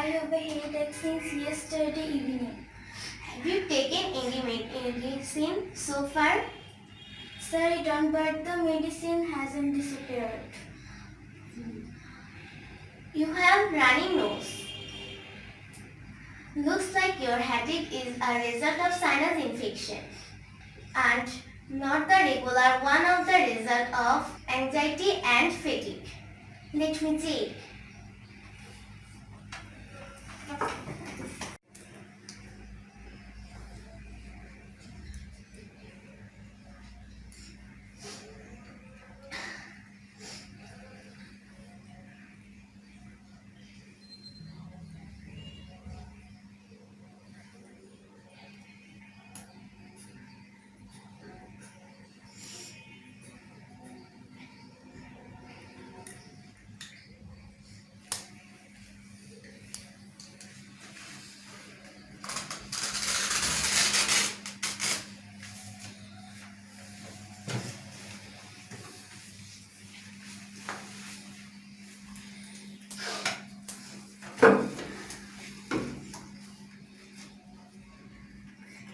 have a headache since yesterday evening. Have you taken any medicine so far? Sorry, don't, but the medicine hasn't disappeared. You have runny nose. Looks like your headache is a result of sinus infection and not the regular one of the result of anxiety and fatigue. Let me check.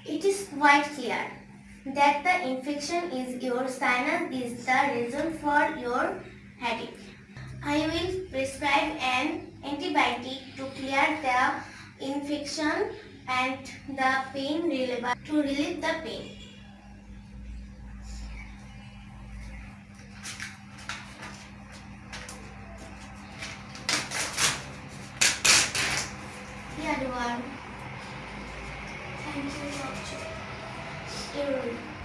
It is quite clear that the infection is your sinus is the reason for your headache. I will prescribe an antibiotic to clear the infection and the pain reliever to relieve the pain. Here you are. Thank you, doctor. Your